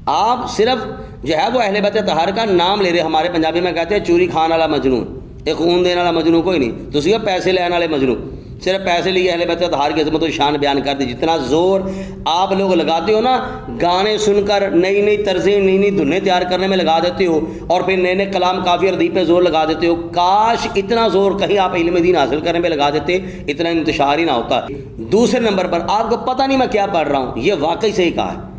آپ صرف جو ہے وہ اہل بیت اطہار کا نام لے رہے. ہمارے پنجابی میں کہتے ہیں چوری کھان والا مجنون, ایک خون دینے والا مجنون کوئی نہیں, تو صرف پیسے لینے والے مجنون, صرف پیسے لیے اہل بیت اطہار کی عظمت و شان بیان کر دی. جتنا زور آپ لوگ لگاتے ہو نا گانے سن کر, نئی نئی طرزیں نئی نئی دھنیں تیار کرنے میں لگا دیتے ہو, اور پھر نئے نئے کلام کافی ردیف پہ زور لگا دیتے ہو, کاش اتنا زور کہیں آپ علم دین حاصل کرنے میں لگا دیتے, اتنا انتشار ہی نہ ہوتا. دوسرے نمبر پر آپ کو پتہ نہیں میں کیا پڑھ رہا ہوں, یہ واقعی صحیح کہا ہے.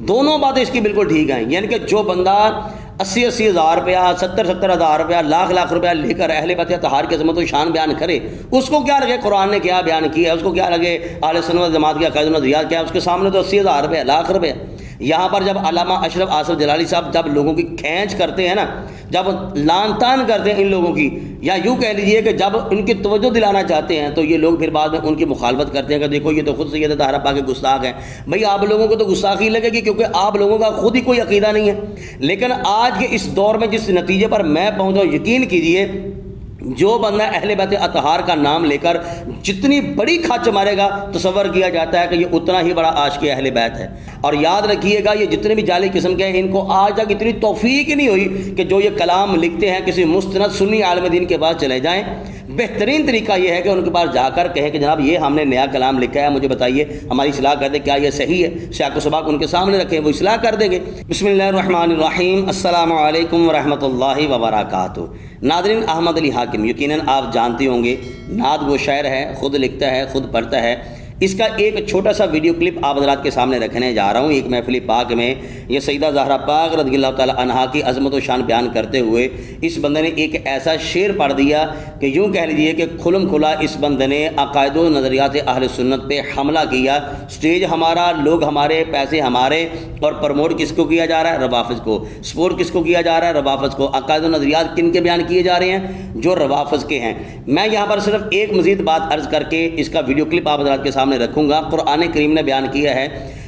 دونوں باتیں اس کی بالکل ٹھیک ہیں. یعنی کہ جو بندہ 80 ہزار روپیہ 70 ہزار روپیہ لاکھ روپیہ لے کر اہل بیت اطہار کی عظمت و شان بیان کرے, اس کو کیا لگے قرآن نے کیا بیان کیا ہے, اس کو کیا لگے اہل سنت والجماعت کے عقائد و نظریات کیا ہے, اس کے سامنے تو 80 ہزار روپیہ لاکھ روپیہ. یہاں پر جب علامہ اشرف آصف جلالی صاحب جب لوگوں کی کھینچ کرتے ہیں نا, جب لان تان کرتے ہیں ان لوگوں کی, یا یوں کہہ لیجئے کہ جب ان کی توجہ دلانا چاہتے ہیں, تو یہ لوگ پھر بعد میں ان کی مخالفت کرتے ہیں کہ دیکھو یہ تو خود سید طاہرہ پاک کے گستاخ ہیں. بھئی آپ لوگوں کو تو گستاخی لگے گی کیونکہ آپ لوگوں کا خود ہی کوئی عقیدہ نہیں ہے. لیکن آج کے اس دور میں جس نتیجے پر میں پہنچا ہوں, یقین کیجئے جو بندہ اہل بیت اطہار کا نام لے کر جتنی بڑی کھچ مارے گا, تصور کیا جاتا ہے کہ یہ اتنا ہی بڑا عاشق اہل بیت ہے. اور یاد رکھیے گا یہ جتنے بھی جعلی قسم کے ہیں, ان کو آج تک اتنی توفیق ہی نہیں ہوئی کہ جو یہ کلام لکھتے ہیں کسی مستند سنی عالم دین کے پاس چلے جائیں. بہترین طریقہ یہ ہے کہ ان کے پاس جا کر کہیں کہ جناب یہ ہم نے نیا کلام لکھا ہے, مجھے بتائیے, ہماری اصلاح کر دیں, کیا یہ صحیح ہے. سیاق و سباق ان کے سامنے رکھیں, وہ اصلاح کر دیں گے. بسم اللہ الرحمن الرحیم. السلام علیکم ورحمۃ اللہ وبرکاتہ. ناظرین, احمد علی حاکم یقیناً آپ جانتے ہوں گے, نعت گو شاعر ہے, خود لکھتا ہے, خود پڑھتا ہے. اس کا ایک چھوٹا سا ویڈیو کلپ آپ حضرات کے سامنے رکھنے جا رہا ہوں. ایک محفل پاک میں یہ سیدہ زہرا پاک رضی اللہ تعالی عنہا کی عظمت و شان بیان کرتے ہوئے اس بندے نے ایک ایسا شعر پڑھ دیا کہ یوں کہہ لیجیے کہ کھلم کھلا اس بندے نے عقائد و نظریات اہل سنت پہ حملہ کیا. سٹیج ہمارا, لوگ ہمارے, پیسے ہمارے, اور پروموٹ کس کو کیا جا رہا ہے, روافظ کو. سپورٹ کس کو کیا جا رہا ہے, روافظ کو. عقائد و نظریات کن کے بیان کیے جا رہے ہیں, جو روافظ کے ہیں. میں یہاں پر صرف ایک مزید بات عرض کر کے اس کا ویڈیو کلپ آپ حضرات کے سامنے رکھوں گا. قرآن کریم نے بیان کیا ہے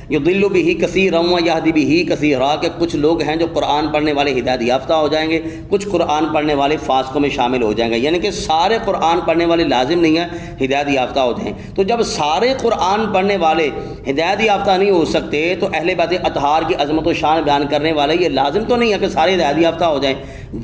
یضل بہ کثیرا ویہدی بہ کثیرا, کہ کچھ لوگ ہیں جو قرآن پڑھنے والے ہدایت یافتہ ہو جائیں گے, کچھ قرآن پڑھنے والے فاسقوں میں شامل ہو جائیں گے. یعنی کہ سارے قرآن پڑھنے والے لازم نہیں ہیں ہدایت یافتہ ہو جائیں. تو جب سارے قرآن پڑھنے والے ہدایت یافتہ نہیں ہو سکتے, تو اہل بیت اطہار کی عظمت و شان بیان کرنے والے یہ لازم تو نہیں ہے کہ سارے ہدایت یافتہ ہو جائیں.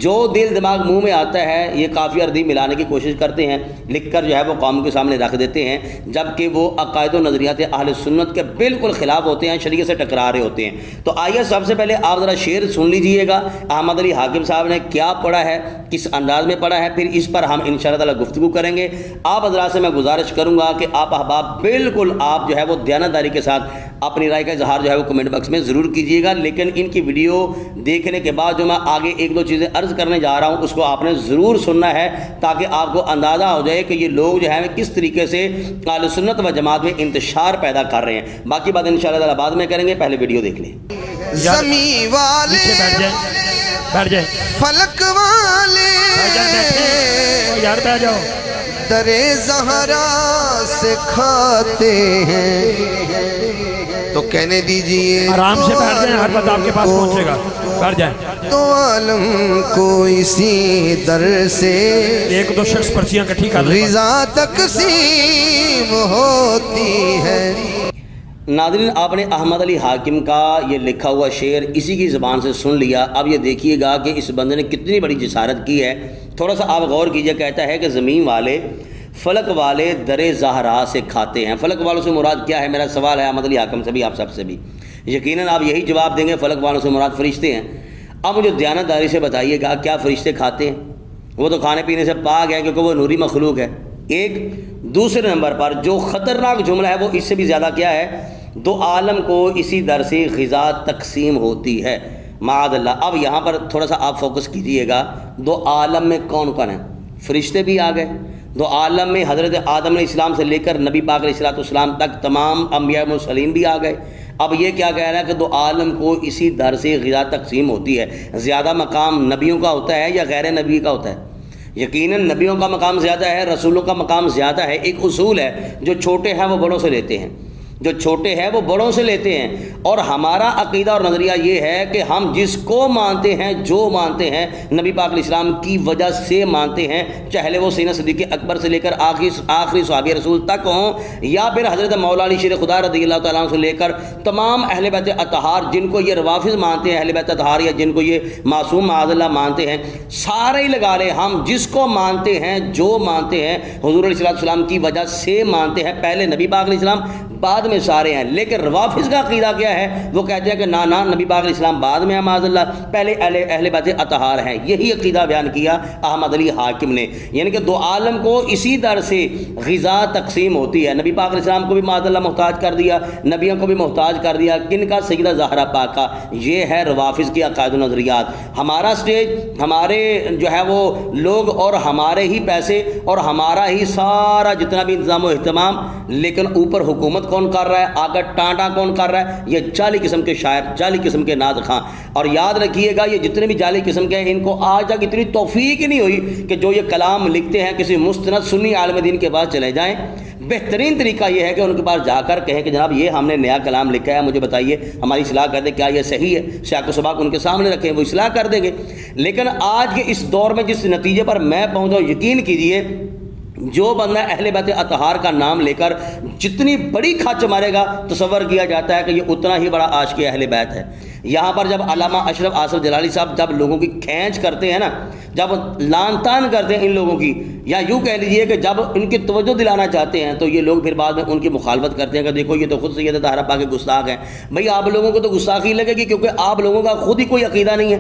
جو دل دماغ منہ میں آتا ہے یہ کافی اردی ملانے کی کوشش کرتے ہیں, لکھ کر جو ہے وہ قوم کے سامنے رکھ دیتے ہیں, جبکہ وہ عقائد و نظریات اہل سنت کے بالکل خلاف ہوتے ہیں, شریعت سے ٹکرا رہے ہوتے ہیں. تو آئیے سب سے پہلے آپ ذرا شعر سن لیجئے گا احمد علی حاکم صاحب نے کیا پڑھا ہے, کس انداز میں پڑھا ہے, پھر اس پر ہم انشاءاللہ تعالی گفتگو کریں گے. آپ حضرات سے میں گزارش کروں گا کہ آپ احباب بالکل آپ جو ہے وہ دیانتداری کے ساتھ اپنی رائے کا اظہار جو ہے وہ کمنٹ باکس میں ضرور کیجیے گا. لیکن ان کی ویڈیو دیکھنے کے بعد جو میں آگے ایک دو چیزیں عرض کرنے جا رہا ہوں اس کو آپ نے ضرور سننا ہے, تاکہ آپ کو اندازہ ہو جائے کہ یہ لوگ جو ہیں کس طریقے سے اہل سنت و جماعت میں انتشار پیدا کر رہے ہیں. باقی بات انشاءاللہ تعالی بعد میں کریں گے, پہلے ویڈیو دیکھ لیں. زمین والے بیٹھ جائیں, فلک والے یار بیٹھ جاؤ, در زہرا سے کھاتے ہیں, تو کہنے دیجئے آرام سے بیٹھ جائیں, ہر بات آپ کے پاس پہنچے گا, بیٹھ جائیں. تو عالم کو اسی در سے ایک دو شخص پرچیاں کٹھی کر لیں, غذا تقسیم ہوتی ہے. ناظرین, آپ نے احمد علی حاکم کا یہ لکھا ہوا شعر اسی کی زبان سے سن لیا. اب یہ دیکھیے گا کہ اس بندے نے کتنی بڑی جسارت کی ہے. تھوڑا سا آپ غور کیجئے. کہتا ہے کہ زمین والے فلک والے در زہرا سے کھاتے ہیں. فلک والوں سے مراد کیا ہے, میرا سوال ہے احمد علی حاکم سے بھی, آپ سب سے بھی. یقیناً آپ یہی جواب دیں گے فلک والوں سے مراد فرشتے ہیں. اب مجھے دیانتداری سے بتائیے گا کیا فرشتے کھاتے ہیں؟ وہ تو کھانے پینے سے پاک ہے کیونکہ وہ نوری مخلوق ہے. ایک دوسرے نمبر پر جو خطرناک جملہ ہے وہ اس سے بھی زیادہ کیا ہے, دو عالم کو اسی در سے غذا تقسیم ہوتی ہے. معاذ اللہ. اب یہاں پر تھوڑا سا آپ فوکس کیجئے گا, دو عالم میں کون کون ہیں؟ فرشتے بھی آ گئے. دو عالم میں حضرت آدم علیہ السلام سے لے کر نبی پاک علیہ السلام تک تمام انبیاء مرسلین بھی آ گئے. اب یہ کیا کہہ رہا ہے کہ دو عالم کو اسی در سے غذا تقسیم ہوتی ہے. زیادہ مقام نبیوں کا ہوتا ہے یا غیر نبی کا ہوتا ہے؟ یقیناً نبیوں کا مقام زیادہ ہے, رسولوں کا مقام زیادہ ہے. ایک اصول ہے, جو چھوٹے ہیں وہ بڑوں سے لیتے ہیں. جو چھوٹے ہیں وہ بڑوں سے لیتے ہیں، اور ہمارا عقیدہ اور نظریہ یہ ہے کہ ہم جس کو مانتے ہیں، جو مانتے ہیں، نبی پاک علیہ السلام کی وجہ سے مانتے ہیں، چاہے وہ سیدنا صدیق اکبر سے لے کر آخری صحابی رسول تک ہوں، یا پھر حضرت مولا علی شیر خدا رضی اللہ تعالیٰ عنہ سے لے کر تمام اہل بیت اطہار، جن کو یہ روافض مانتے ہیں اہل بیت اطہار، یا جن کو یہ معصوم معاذ اللہ مانتے ہیں، سارے ہی لگا لیں، ہم جس کو مانتے ہیں، جو مانتے ہیں، حضور علیہ السلام کی وجہ سے مانتے ہیں، پہلے نبی پاک علیہ السلام بعد میں سارے ہیں۔ لیکن روافض کا عقیدہ کیا ہے؟ وہ کہتے ہیں کہ نا نبی پاک علیہ السلام بعد میں معاذ اللہ، پہلے اہل بیت اطہار ہیں۔ یہی عقیدہ بیان کیا احمد علی حاکم نے، یعنی کہ دو عالم کو اسی در سے غذا تقسیم ہوتی ہے۔ نبی پاک علیہ السلام کو بھی معاذ اللہ محتاج کر دیا، نبیوں کو بھی محتاج کر دیا، کن کا؟ سیدہ زہرا پاکہ۔ یہ ہے روافض کی عقائد و نظریات۔ ہمارا سٹیج، ہمارے جو ہے وہ لوگ اور ہمارے ہی پیسے اور ہمارا ہی سارا جتنا بھی انتظام و اہتمام، لیکن اوپر حکومت کون کر رہا ہے، آگے ٹانٹا کون کر رہا ہے؟ یہ جعلی قسم کے شاعر، جعلی قسم کے نعت خواں۔ اور یاد رکھیے گا یہ جتنے بھی جعلی قسم کے ہیں، ان کو آج تک اتنی توفیق ہی نہیں ہوئی کہ جو یہ کلام لکھتے ہیں کسی مستند سنی عالم دین کے پاس چلے جائیں۔ بہترین طریقہ یہ ہے کہ ان کے پاس جا کر کہیں کہ جناب یہ ہم نے نیا کلام لکھا ہے، مجھے بتائیے، ہماری اصلاح کر دیں، کیا یہ صحیح ہے؟ سیاق و سباق ان کے سامنے رکھیں، وہ اصلاح کر دیں گے۔ لیکن آج کے اس دور میں جس نتیجے پر میں پہنچا ہوں، یقین کیجئے جو بندہ اہل بیت اطہار کا نام لے کر جتنی بڑی کھچ مارے گا، تصور کیا جاتا ہے کہ یہ اتنا ہی بڑا عاشق اہل بیت ہے۔ یہاں پر جب علامہ اشرف آصف جلالی صاحب جب لوگوں کی کھینچ کرتے ہیں نا، جب لان تان کرتے ہیں ان لوگوں کی، یا یوں کہہ لیجئے کہ جب ان کی توجہ دلانا چاہتے ہیں، تو یہ لوگ پھر بعد میں ان کی مخالفت کرتے ہیں کہ دیکھو یہ تو خود سید طاہرہ پاک کے گستاخ ہیں۔ بھئی آپ لوگوں کو تو گستاخی لگے گی، کیونکہ آپ لوگوں کا خود ہی کوئی عقیدہ نہیں ہے۔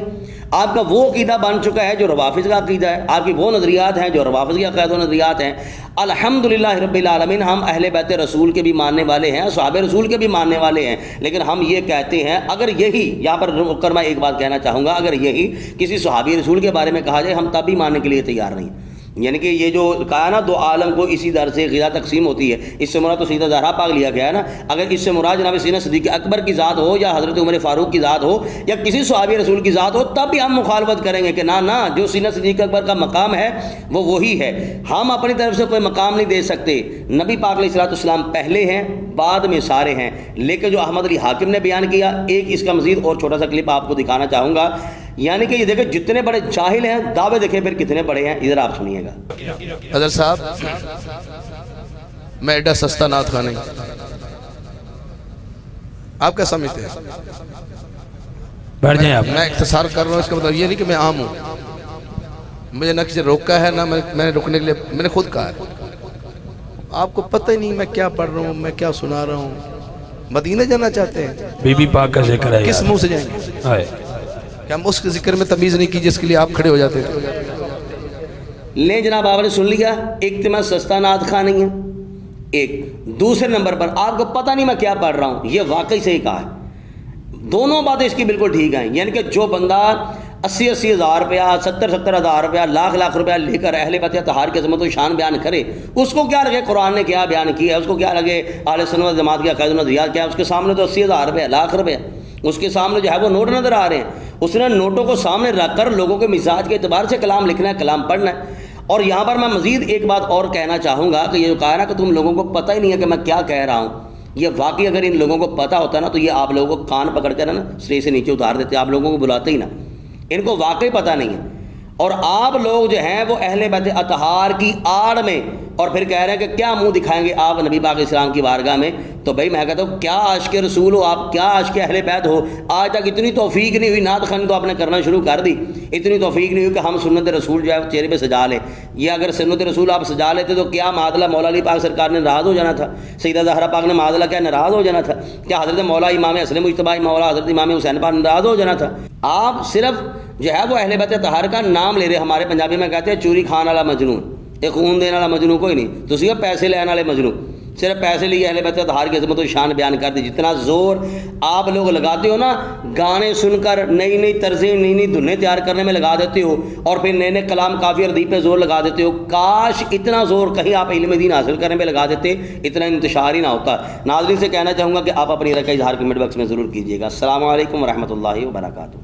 آپ کا وہ عقیدہ بن چکا ہے جو روافض کا عقیدہ ہے، آپ کی وہ نظریات ہیں جو روافض کی عقائد و نظریات ہیں۔ الحمدللہ رب العالمین، ہم اہل بیت رسول کے بھی ماننے والے ہیں، صحابہ رسول کے بھی ماننے والے ہیں، لیکن ہم یہ کہتے ہیں اگر یہی، یہاں پر رک کر میں ایک بات کہنا چاہوں گا، اگر یہی کسی صحابی رسول کے بارے میں کہا جائے، ہم تب بھی ماننے کے لیے تیار نہیں۔ یعنی کہ یہ جو کہا نا دو عالم کو اسی در سے غذا تقسیم ہوتی ہے، اس سے مراد تو سیدہ زہرا پاک لیا گیا ہے نا۔ اگر اس سے مراد جناب سیدنا صدیق اکبر کی ذات ہو، یا حضرت عمر فاروق کی ذات ہو، یا کسی صحابی رسول کی ذات ہو، تب بھی ہم مخالفت کریں گے کہ نا جو سیدنا صدیق اکبر کا مقام ہے وہ وہی ہے۔ ہم اپنی طرف سے کوئی مقام نہیں دے سکتے۔ نبی پاک علیہ السلام پہلے ہیں، بعد میں سارے ہیں۔ لیکن جو احمد علی حاکم نے بیان کیا، ایک اس کا مزید اور چھوٹا سا کلپ آپ کو دکھانا چاہوں گا، یعنی کہ یہ دیکھیں جتنے بڑے جاہل ہیں، دعوے دیکھیں پھر کتنے بڑے ہیں، ادھر آپ سنیے گا۔ حضرت صاحب، میں ایڈا سستا نعت خواہ نہیں، آپ کیا سمجھتے ہیں؟ بیٹھ جائیں آپ۔ میں اختصار کر رہا ہوں، اس کا مطلب یہ نہیں کہ میں عام ہوں، مجھے نہ کسی روکا ہے، نہ میں نے رکنے کے لیے، میں نے خود کہا ہے۔ آپ کو پتہ ہی نہیں میں کیا پڑھ رہا ہوں، میں کیا سنا رہا ہوں۔ مدینہ جانا چاہتے ہیں، بی بی پاک کا ذکر ہے، کس منہ سے جائیں گے؟ آئے کہ ہم اس کے ذکر میں تمیز نہیں کی جس کے لیے آپ کھڑے ہو جاتے تھے۔ لیں جناب، آپ نے سن لیا، ایک تو میں سستا نعت خواہ نہیں ہے، ایک دوسرے نمبر پر آپ کو پتہ نہیں میں کیا پڑھ رہا ہوں، یہ واقعی صحیح کہا ہے۔ دونوں باتیں اس کی بالکل ٹھیک ہیں، یعنی کہ جو بندہ 80 ہزار روپیہ، 70 ہزار روپیہ، لاکھ روپیہ لے کر اہل بیت اطہار کی عظمت و شان بیان کرے، اس کو کیا لگے قرآن نے کیا بیان کیا ہے، اس کو کیا لگے اہل سنت و جماعت کی عقائد و نظریات کیا ہے، اس کے سامنے تو 80 ہزار روپیہ، لاکھ روپیہ، اس کے سامنے جو ہے وہ نوٹ نظر آ رہے ہیں۔ اس نے نوٹوں کو سامنے رکھ کر لوگوں کے مزاج کے اعتبار سے کلام لکھنا ہے، کلام پڑھنا ہے۔ اور یہاں پر میں مزید ایک بات اور کہنا چاہوں گا کہ یہ جو کہا نا کہ تم لوگوں کو پتہ ہی نہیں ہے کہ میں کیا کہہ رہا ہوں، یہ واقعی اگر ان لوگوں کو پتہ ہوتا نا تو یہ آپ لوگوں کو کان پکڑ کر نا سٹیج سے نیچے اتار دیتے، آپ لوگوں کو بلاتے ہی نا۔ ان کو واقعی پتہ نہیں ہے، اور آپ لوگ جو ہیں وہ اہل بیت اطہار کی آڑ میں اور پھر کہہ رہے ہیں کہ کیا منہ دکھائیں گے آپ نبی پاک علیہ السلام کی بارگاہ میں۔ تو بھائی میں کہتا ہوں کیا عاشق رسول ہو آپ، کیا عاشق اہل بیت ہو؟ آج تک اتنی توفیق نہیں ہوئی، نعت خوانی تو آپ نے کرنا شروع کر دی، اتنی توفیق نہیں ہوئی کہ ہم سنت رسول جو ہے چہرے پہ سجا لیں۔ یہ اگر سنت رسول آپ سجا لیتے تو کیا معادلہ مولا علی پاک سرکار نے ناراض ہو جانا تھا؟ سیدہ زہرا پاک نے معادلہ کیا ناراض ہو جانا تھا؟ کیا حضرت مولا امام حسن مجتبی مولا حضرت امام حسین پاک ناراض ہو جانا تھا؟ آپ صرف جو ہے وہ اہل بیت اطہار کا نام لے رہے، ہمارے پنجابی میں کہتے ہیں چوری کھان والا مجنون، ایک خون دینے والا مجنون کوئی نہیں، تو صرف پیسے لینے والے مجنون، صرف پیسے لیے اہل بیت اطہار کی عظمت و شان بیان کر دی۔ جتنا زور آپ لوگ لگاتے ہو نا گانے سن کر، نئی نئی طرزیں، نئی نئی دھنیں تیار کرنے میں لگا دیتے ہو، اور پھر نئے نئے کلام کافی اردیف پہ زور لگا دیتے ہو، کاش اتنا زور کہیں آپ علم دین حاصل کرنے میں لگا دیتے، اتنا انتشار ہی نہ ہوتا۔ ناظرین سے کہنا چاہوں گا کہ آپ اپنی رائے کا اظہار کمنٹ باکس میں ضرور کیجیے گا۔ السلام علیکم ورحمۃ اللہ وبرکاتہ۔